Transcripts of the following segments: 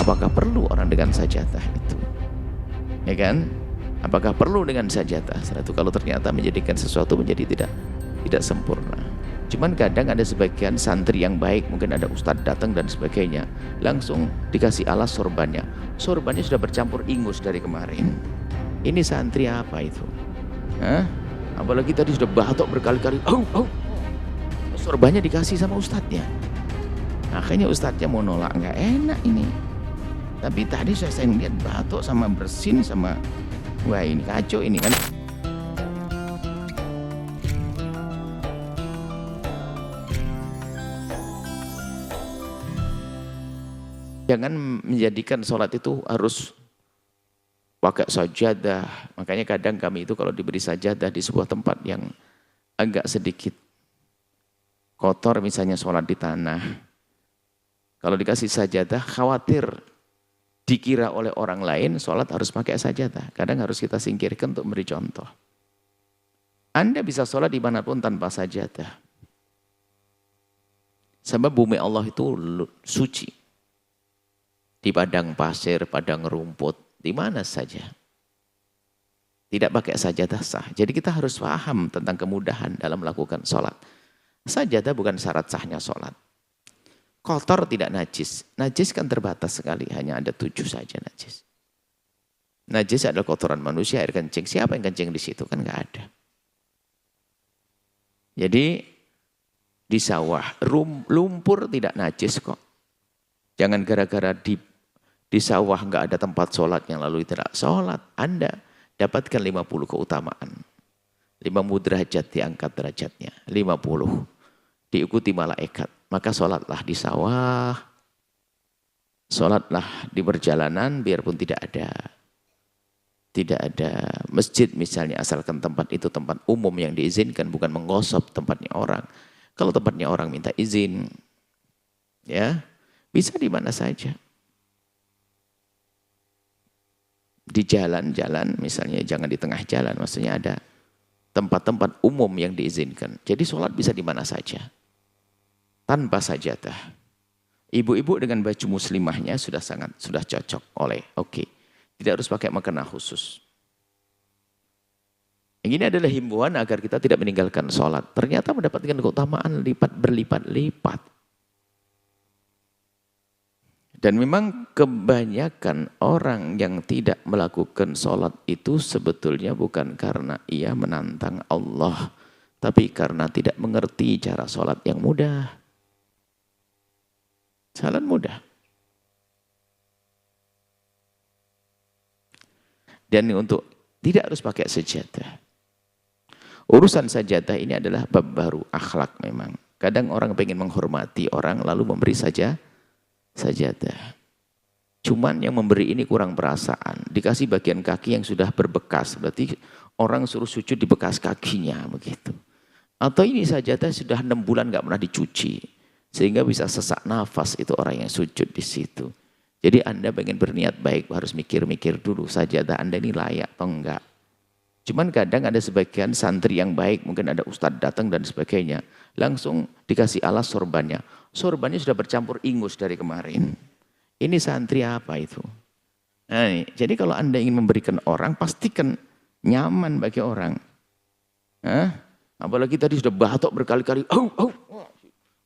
apakah perlu orang dengan sajadah itu? Ya kan? Apakah perlu dengan sajadah? Setelah itu kalau ternyata menjadikan sesuatu menjadi tidak sempurna. Cuman kadang ada sebagian santri yang baik, mungkin ada ustadz datang dan sebagainya, langsung dikasih alas sorbannya. Sorbannya sudah bercampur ingus dari kemarin. Ini santri apa itu? Hah? Apalagi tadi sudah batuk berkali-kali. Sorbannya dikasih sama ustadznya. Akhirnya ustadznya mau nolak, nggak enak ini. Tapi tadi saya lihat batuk sama bersin sama, wah ini kacau ini kan. Jangan menjadikan sholat itu harus pakai sajadah. Makanya kadang kami itu kalau diberi sajadah di sebuah tempat yang agak sedikit kotor, misalnya sholat di tanah, kalau dikasih sajadah khawatir dikira oleh orang lain sholat harus pakai sajadah. Kadang harus kita singkirkan untuk memberi contoh. Anda bisa sholat dimanapun tanpa sajadah. Sebab bumi Allah itu suci. Di padang pasir, padang rumput, di mana saja. Tidak pakai sajadah sah. Jadi kita harus paham tentang kemudahan dalam melakukan sholat. Sajadah bukan syarat sahnya sholat. Kotor tidak najis. Najis kan terbatas sekali, hanya ada 7 saja najis. Najis adalah kotoran manusia, air kencing. Siapa yang kencing di situ? Kan nggak ada. Jadi di sawah, lumpur tidak najis kok. Jangan gara-gara di sawah nggak ada tempat sholat yang lalu tidak sholat. Anda dapatkan 50 keutamaan. 50 derajat diangkat derajatnya. 50 diikuti malaikat. Maka sholatlah di sawah. Sholatlah di perjalanan biarpun tidak ada masjid misalnya, asalkan tempat itu tempat umum yang diizinkan, bukan menggosok tempatnya orang. Kalau tempatnya orang minta izin, ya bisa di mana saja. Di jalan-jalan misalnya, jangan di tengah jalan, maksudnya ada tempat-tempat umum yang diizinkan. Jadi sholat bisa di mana saja. Tanpa sajadah. Ibu-ibu dengan baju muslimahnya sudah cocok oke. Tidak harus pakai mukena khusus. Ini adalah himbauan agar kita tidak meninggalkan sholat. Ternyata mendapatkan keutamaan berlipat-lipat. Dan memang kebanyakan orang yang tidak melakukan sholat itu sebetulnya bukan karena ia menantang Allah. Tapi karena tidak mengerti cara sholat yang mudah. Salat mudah. Dan untuk tidak harus pakai sajadah. Urusan sajadah ini adalah bab baru, akhlak memang. Kadang orang pengen menghormati orang lalu memberi sajadah. Cuman yang memberi ini kurang perasaan. Dikasih bagian kaki yang sudah berbekas. Berarti orang suruh sujud di bekas kakinya begitu. Atau ini sajadah sudah 6 bulan nggak pernah dicuci. Sehingga bisa sesak nafas itu orang yang sujud di situ. Jadi Anda pengen berniat baik harus mikir-mikir dulu sajadah Anda ini layak atau enggak. Cuman kadang ada sebagian santri yang baik, mungkin ada ustadz datang dan sebagainya, langsung dikasih alas sorbannya. Sorbannya sudah bercampur ingus dari kemarin. Ini santri apa itu? Nah, jadi kalau Anda ingin memberikan orang, pastikan nyaman bagi orang. Apalagi tadi sudah batuk berkali-kali.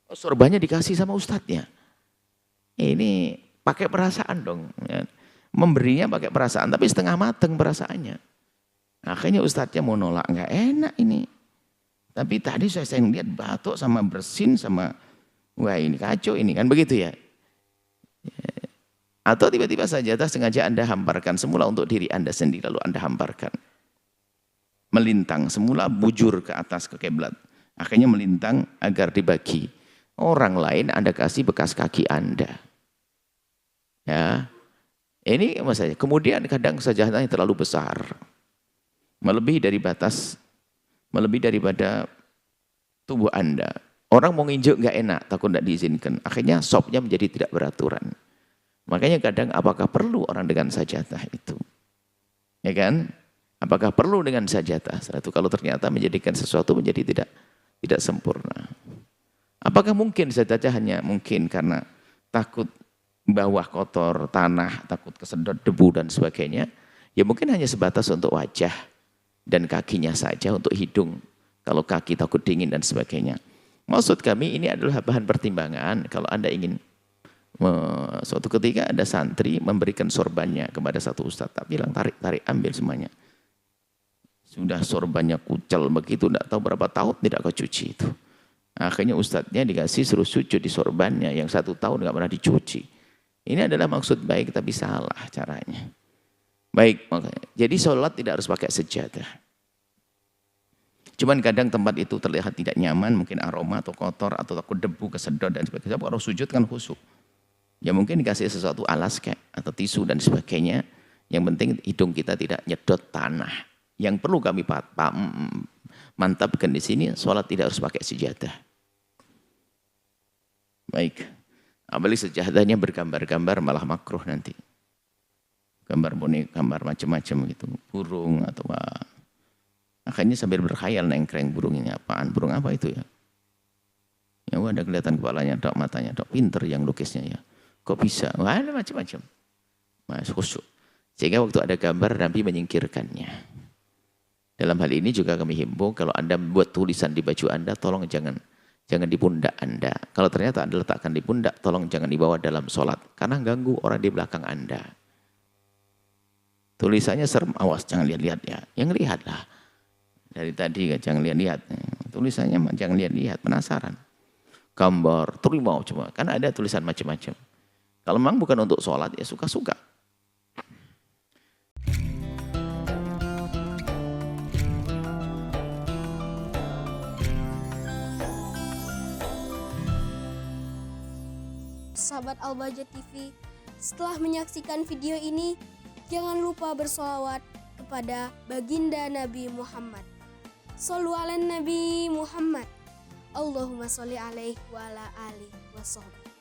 Sorbannya dikasih sama ustadznya. Ini pakai perasaan dong. Ya. Memberinya pakai perasaan, tapi setengah mateng perasaannya. Akhirnya ustadznya mau nolak, nggak enak ini. Tapi tadi saya lihat batuk sama bersin sama, wah ini kacau ini kan begitu ya. Atau tiba-tiba sajadah sengaja Anda hamparkan semula untuk diri Anda sendiri, lalu Anda hamparkan. Melintang semula bujur ke atas ke kiblat. Akhirnya melintang agar dibagi. Orang lain Anda kasih bekas kaki Anda. Ya. Ini maksudnya. Kemudian kadang sajadahnya terlalu besar. Melebihi daripada tubuh Anda. Orang mau nginjuk nggak enak, takut nggak diizinkan. Akhirnya sopnya menjadi tidak beraturan. Makanya kadang apakah perlu orang dengan sajadah itu? Ya kan? Apakah perlu dengan sajadah? Setelah itu kalau ternyata menjadikan sesuatu menjadi tidak sempurna. Apakah mungkin sajadah hanya mungkin karena takut bawah kotor, tanah, takut kesedot debu dan sebagainya, ya mungkin hanya sebatas untuk wajah dan kakinya saja, untuk hidung. Kalau kaki takut dingin dan sebagainya. Maksud kami ini adalah bahan pertimbangan kalau Anda ingin suatu ketika ada santri memberikan sorbannya kepada satu ustadz, tak bilang tarik ambil semuanya. Sudah sorbannya kucel begitu, tidak tahu berapa tahun tidak kau cuci itu. Akhirnya ustadznya dikasih suruh sujud di sorbannya yang 1 tahun nggak pernah dicuci. Ini adalah maksud baik tapi salah caranya. Baik, makanya. Jadi sholat tidak harus pakai sejadah. Cuman kadang tempat itu terlihat tidak nyaman, mungkin aroma atau kotor atau takut debu, kesedot dan sebagainya. Kalau sujud kan khusyuk. Ya mungkin dikasih sesuatu alas kayak atau tisu dan sebagainya. Yang penting hidung kita tidak nyedot tanah. Yang perlu kami mantapkan di sini, sholat tidak harus pakai sejadah. Baik. Apalagi sejadahnya bergambar-gambar malah makruh nanti. Gambar boneka, gambar macam-macam gitu. Burung atau apa. Akhirnya sambil berkhayal nengkreng burung ini apaan. Burung apa itu ya? Ya ada kelihatan kepalanya, dok, matanya, dok, pinter yang lukisnya ya. Kok bisa? Wah, ada macam-macam. Mas khusyuk. Sehingga waktu ada gambar Nabi menyingkirkannya. Dalam hal ini juga kami himbau kalau Anda buat tulisan di baju Anda, tolong jangan di pundak Anda. Kalau ternyata Anda letakkan di pundak, tolong jangan dibawa dalam sholat. Karena ganggu orang di belakang Anda. Tulisannya serem, awas jangan lihat-lihat ya. Yang lihatlah. Dari tadi jangan lihat-lihat. Tulisannya jangan lihat-lihat, penasaran. Gambar, terima coba. Karena ada tulisan macam-macam. Kalau memang bukan untuk sholat, ya suka-suka. Sahabat Al-Bahjah TV, setelah menyaksikan video ini, jangan lupa bersolawat kepada baginda Nabi Muhammad. Shollu ala Nabi Muhammad. Allahumma sholli alaihi wa ala alihi wa sahbihi.